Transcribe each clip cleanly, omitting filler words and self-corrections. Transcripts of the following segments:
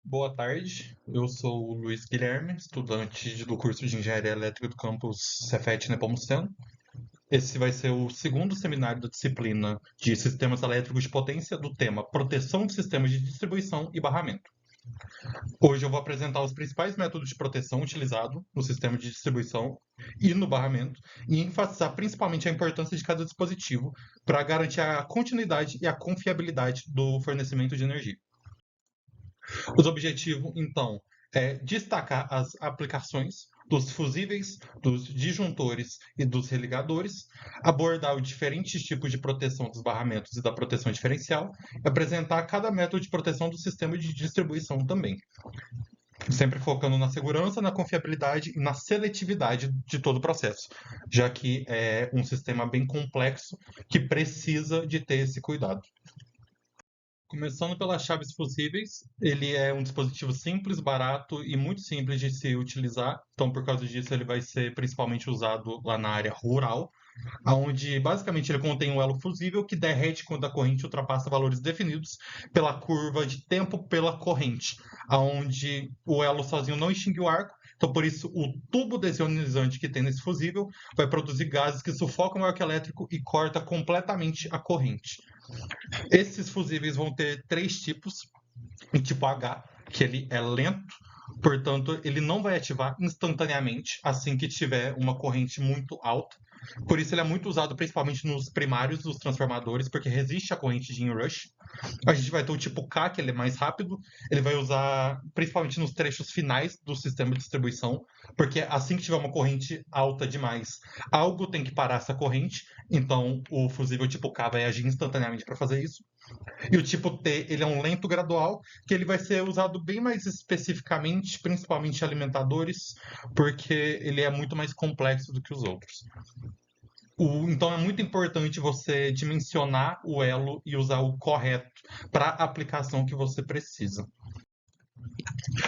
Boa tarde, eu sou o Luiz Guilherme, estudante do curso de Engenharia Elétrica do campus Cefet Nepomuceno. Esse vai ser o segundo seminário da disciplina de Sistemas Elétricos de Potência do tema Proteção de Sistemas de Distribuição e Barramento. Hoje eu vou apresentar os principais métodos de proteção utilizados no sistema de distribuição e no barramento e enfatizar principalmente a importância de cada dispositivo para garantir a continuidade e a confiabilidade do fornecimento de energia. Os objetivos, então, é destacar as aplicações dos fusíveis, dos disjuntores e dos religadores, abordar os diferentes tipos de proteção dos barramentos e da proteção diferencial, e apresentar cada método de proteção do sistema de distribuição também, sempre focando na segurança, na confiabilidade e na seletividade de todo o processo, já que é um sistema bem complexo que precisa de ter esse cuidado. Começando pelas chaves fusíveis, ele é um dispositivo simples, barato e muito simples de se utilizar. Então, por causa disso, ele vai ser principalmente usado lá na área rural, onde basicamente ele contém um elo fusível que derrete quando a corrente ultrapassa valores definidos pela curva de tempo pela corrente, onde o elo sozinho não extingue o arco. Então, por isso, o tubo desionizante que tem nesse fusível vai produzir gases que sufocam o arco elétrico e corta completamente a corrente. Esses fusíveis vão ter três tipos. O tipo H, que ele é lento, portanto, ele não vai ativar instantaneamente assim que tiver uma corrente muito alta. Por isso, ele é muito usado principalmente nos primários dos transformadores, porque resiste à corrente de inrush. A gente vai ter o tipo K, que ele é mais rápido. Ele vai usar principalmente nos trechos finais do sistema de distribuição, porque assim que tiver uma corrente alta demais, algo tem que parar essa corrente. Então, o fusível tipo K vai agir instantaneamente para fazer isso. E o tipo T, ele é um lento gradual, que ele vai ser usado bem mais especificamente, principalmente em alimentadores, porque ele é muito mais complexo do que os outros. Então é muito importante você dimensionar o elo e usar o correto para a aplicação que você precisa.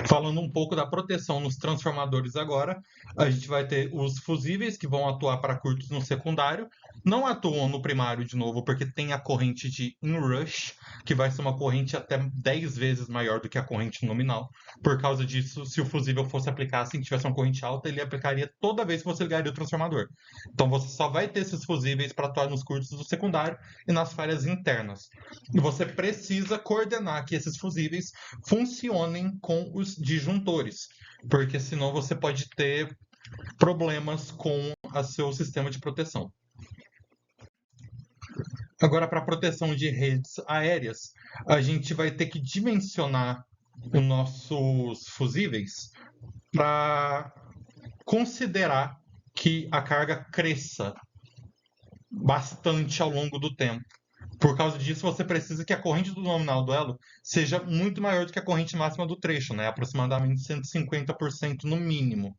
Falando um pouco da proteção nos transformadores agora, a gente vai ter os fusíveis que vão atuar para curtos no secundário, não atuam no primário de novo, porque tem a corrente de inrush, que vai ser uma corrente até 10 vezes maior do que a corrente nominal. Por causa disso, se o fusível fosse aplicar assim, tivesse uma corrente alta, ele aplicaria toda vez que você ligaria o transformador. Então você só vai ter esses fusíveis para atuar nos curtos do secundário e nas falhas internas. E você precisa coordenar que esses fusíveis funcionem com os disjuntores, porque senão você pode ter problemas com o seu sistema de proteção. Agora, para proteção de redes aéreas, a gente vai ter que dimensionar os nossos fusíveis para considerar que a carga cresça bastante ao longo do tempo. Por causa disso, você precisa que a corrente do nominal do elo seja muito maior do que a corrente máxima do trecho, né? Aproximadamente 150% no mínimo.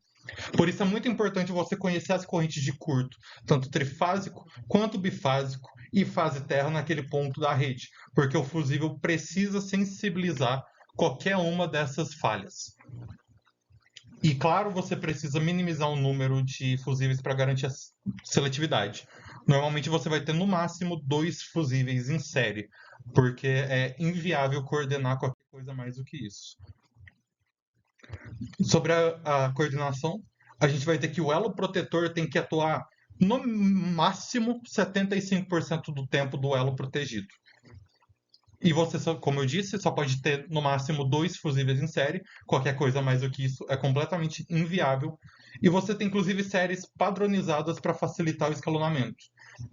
Por isso é muito importante você conhecer as correntes de curto, tanto trifásico quanto bifásico e fase terra naquele ponto da rede, porque o fusível precisa sensibilizar qualquer uma dessas falhas. E claro, você precisa minimizar o número de fusíveis para garantir a seletividade. Normalmente você vai ter no máximo 2 fusíveis em série, porque é inviável coordenar qualquer coisa mais do que isso. Sobre a coordenação, a gente vai ter que o elo protetor tem que atuar no máximo 75% do tempo do elo protegido. E você, como eu disse, só pode ter no máximo 2 fusíveis em série. Qualquer coisa mais do que isso é completamente inviável. E você tem inclusive séries padronizadas para facilitar o escalonamento.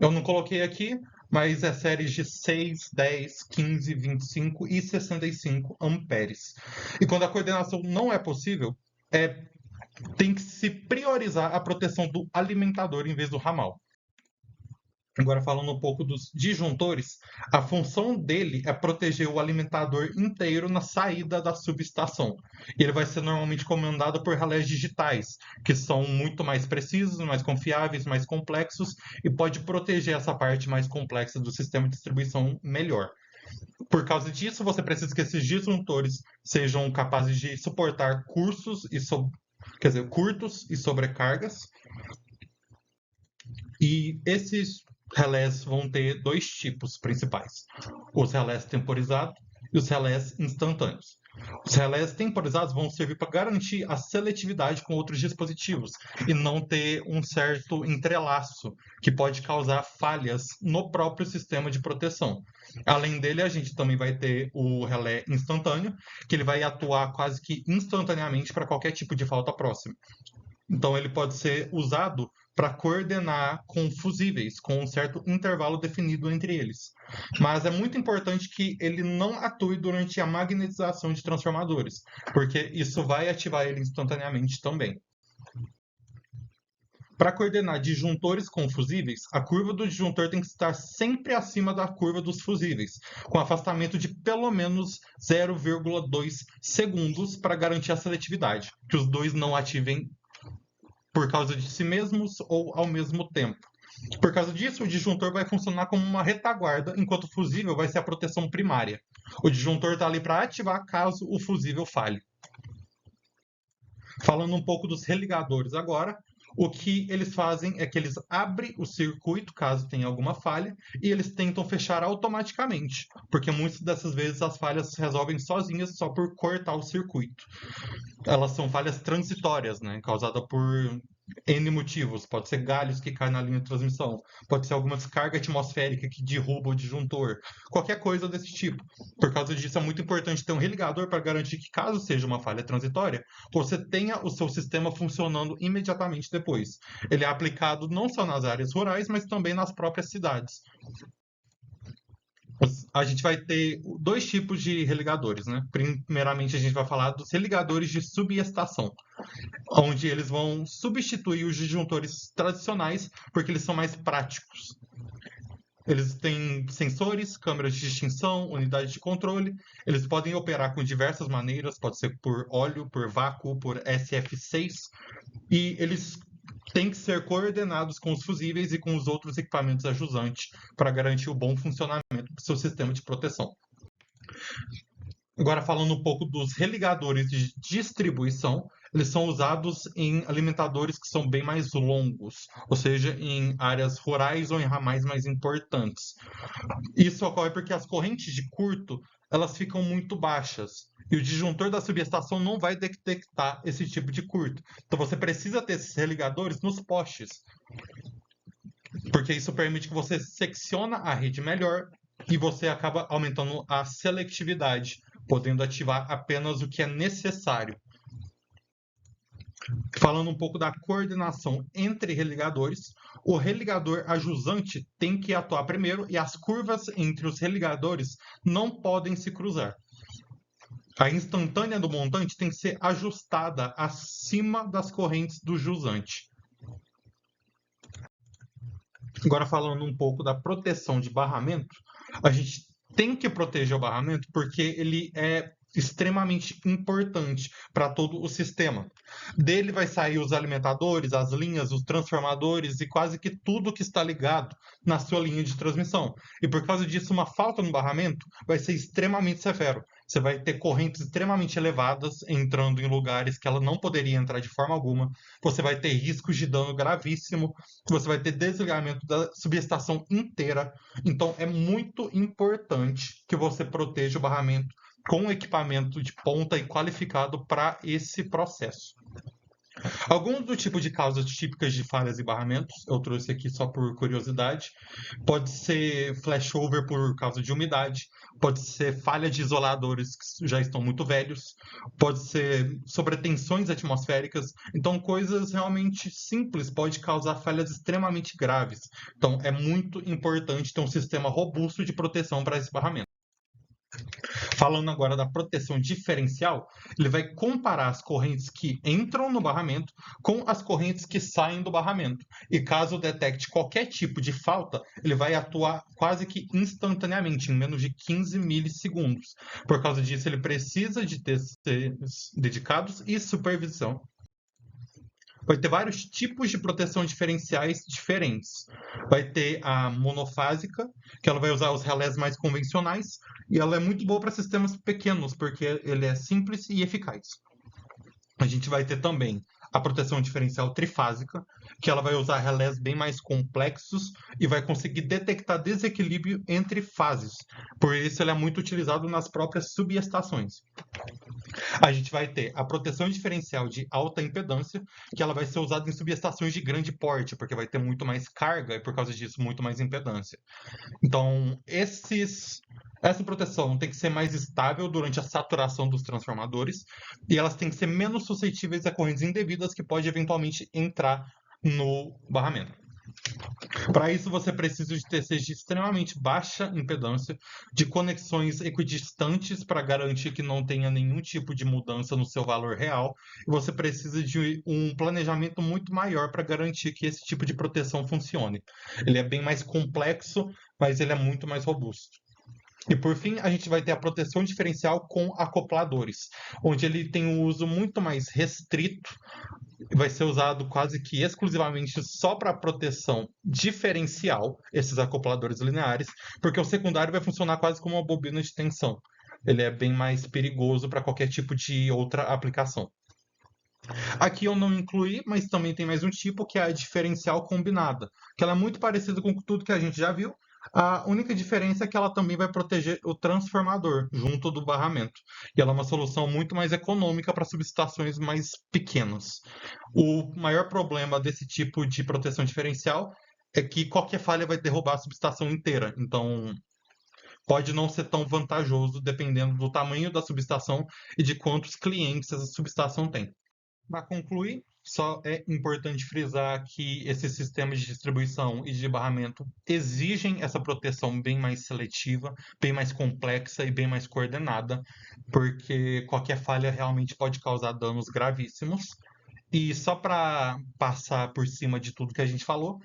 Eu não coloquei aqui, mas é séries de 6, 10, 15, 25 e 65 amperes. E quando a coordenação não é possível, tem que se priorizar a proteção do alimentador em vez do ramal. Agora, falando um pouco dos disjuntores, a função dele é proteger o alimentador inteiro na saída da subestação. Ele vai ser normalmente comandado por relés digitais, que são muito mais precisos, mais confiáveis, mais complexos e pode proteger essa parte mais complexa do sistema de distribuição melhor. Por causa disso, você precisa que esses disjuntores sejam capazes de suportar curtos e sobrecargas. E esses relés vão ter dois tipos principais: os relés temporizados e os relés instantâneos. Os relés temporizados vão servir para garantir a seletividade com outros dispositivos e não ter um certo entrelaço que pode causar falhas no próprio sistema de proteção. Além dele, a gente também vai ter o relé instantâneo, que ele vai atuar quase que instantaneamente para qualquer tipo de falta próxima. Então, ele pode ser usado para coordenar com fusíveis, com um certo intervalo definido entre eles. Mas é muito importante que ele não atue durante a magnetização de transformadores, porque isso vai ativar ele instantaneamente também. Para coordenar disjuntores com fusíveis, a curva do disjuntor tem que estar sempre acima da curva dos fusíveis, com afastamento de pelo menos 0,2 segundos para garantir a seletividade, que os dois não ativem por causa de si mesmos ou ao mesmo tempo. Por causa disso, o disjuntor vai funcionar como uma retaguarda, enquanto o fusível vai ser a proteção primária. O disjuntor está ali para ativar caso o fusível falhe. Falando um pouco dos religadores agora, o que eles fazem é que eles abrem o circuito caso tenha alguma falha e eles tentam fechar automaticamente, porque muitas dessas vezes as falhas se resolvem sozinhas só por cortar o circuito. Elas são falhas transitórias, né, causadas por N motivos. Pode ser galhos que caem na linha de transmissão, pode ser alguma descarga atmosférica que derruba o disjuntor, qualquer coisa desse tipo. Por causa disso, é muito importante ter um religador para garantir que, caso seja uma falha transitória, você tenha o seu sistema funcionando imediatamente depois. Ele é aplicado não só nas áreas rurais, mas também nas próprias cidades. A gente vai ter dois tipos de religadores, né? Primeiramente, a gente vai falar dos religadores de subestação, onde eles vão substituir os disjuntores tradicionais porque eles são mais práticos. Eles têm sensores, câmeras de distinção, unidade de controle. Eles podem operar com diversas maneiras, pode ser por óleo, por vácuo, por SF6. E eles têm que ser coordenados com os fusíveis e com os outros equipamentos ajusantes para garantir o bom funcionamento do seu sistema de proteção. Agora, falando um pouco dos religadores de distribuição, eles são usados em alimentadores que são bem mais longos, ou seja, em áreas rurais ou em ramais mais importantes. Isso ocorre porque as correntes de curto elas ficam muito baixas e o disjuntor da subestação não vai detectar esse tipo de curto. Então você precisa ter esses religadores nos postes, porque isso permite que você secciona a rede melhor e você acaba aumentando a seletividade, podendo ativar apenas o que é necessário. Falando um pouco da coordenação entre religadores, o religador ajusante tem que atuar primeiro e as curvas entre os religadores não podem se cruzar. A instantânea do montante tem que ser ajustada acima das correntes do jusante. Agora, falando um pouco da proteção de barramento, a gente tem que proteger o barramento porque ele é extremamente importante para todo o sistema. Dele vai sair os alimentadores, as linhas, os transformadores e quase que tudo que está ligado na sua linha de transmissão. E por causa disso, uma falta no barramento vai ser extremamente severo. Você vai ter correntes extremamente elevadas entrando em lugares que ela não poderia entrar de forma alguma. Você vai ter riscos de dano gravíssimo. Você vai ter desligamento da subestação inteira. Então é muito importante que você proteja o barramento com equipamento de ponta e qualificado para esse processo. Alguns do tipo de causas típicas de falhas e barramentos, eu trouxe aqui só por curiosidade. Pode ser flashover por causa de umidade, pode ser falha de isoladores que já estão muito velhos, pode ser sobretensões atmosféricas. Então, coisas realmente simples pode causar falhas extremamente graves. Então, é muito importante ter um sistema robusto de proteção para esse barramento. Falando agora da proteção diferencial, ele vai comparar as correntes que entram no barramento com as correntes que saem do barramento. E caso detecte qualquer tipo de falta, ele vai atuar quase que instantaneamente, em menos de 15 milissegundos. Por causa disso, ele precisa de testes dedicados e supervisão. Vai ter vários tipos de proteção diferenciais diferentes. Vai ter a monofásica, que ela vai usar os relés mais convencionais, e ela é muito boa para sistemas pequenos, porque ele é simples e eficaz. A gente vai ter também a proteção diferencial trifásica, que ela vai usar relés bem mais complexos e vai conseguir detectar desequilíbrio entre fases. Por isso, ele é muito utilizado nas próprias subestações. A gente vai ter a proteção diferencial de alta impedância, que ela vai ser usada em subestações de grande porte, porque vai ter muito mais carga e, por causa disso, muito mais impedância. Então, essa proteção tem que ser mais estável durante a saturação dos transformadores e elas têm que ser menos suscetíveis a correntes indevidas que pode eventualmente entrar no barramento. Para isso, você precisa de TCs de extremamente baixa impedância, de conexões equidistantes para garantir que não tenha nenhum tipo de mudança no seu valor real, e você precisa de um planejamento muito maior para garantir que esse tipo de proteção funcione. Ele é bem mais complexo, mas ele é muito mais robusto. E por fim, a gente vai ter a proteção diferencial com acopladores, onde ele tem um uso muito mais restrito, vai ser usado quase que exclusivamente só para proteção diferencial, esses acopladores lineares, porque o secundário vai funcionar quase como uma bobina de tensão. Ele é bem mais perigoso para qualquer tipo de outra aplicação. Aqui eu não incluí, mas também tem mais um tipo que é a diferencial combinada, que ela é muito parecida com tudo que a gente já viu. A única diferença é que ela também vai proteger o transformador junto do barramento. E ela é uma solução muito mais econômica para subestações mais pequenas. O maior problema desse tipo de proteção diferencial é que qualquer falha vai derrubar a subestação inteira. Então, pode não ser tão vantajoso dependendo do tamanho da subestação e de quantos clientes essa subestação tem. Para concluir, só é importante frisar que esses sistemas de distribuição e de barramento exigem essa proteção bem mais seletiva, bem mais complexa e bem mais coordenada, porque qualquer falha realmente pode causar danos gravíssimos. E só para passar por cima de tudo que a gente falou,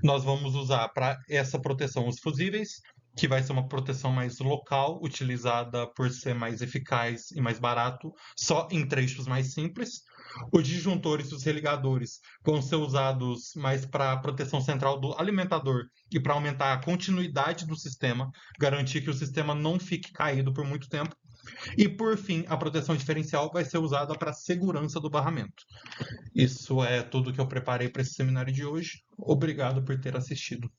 nós vamos usar para essa proteção os fusíveis, que vai ser uma proteção mais local, utilizada por ser mais eficaz e mais barato, só em trechos mais simples. Os disjuntores e os religadores vão ser usados mais para a proteção central do alimentador e para aumentar a continuidade do sistema, garantir que o sistema não fique caído por muito tempo. E por fim, a proteção diferencial vai ser usada para a segurança do barramento. Isso é tudo que eu preparei para esse seminário de hoje. Obrigado por ter assistido.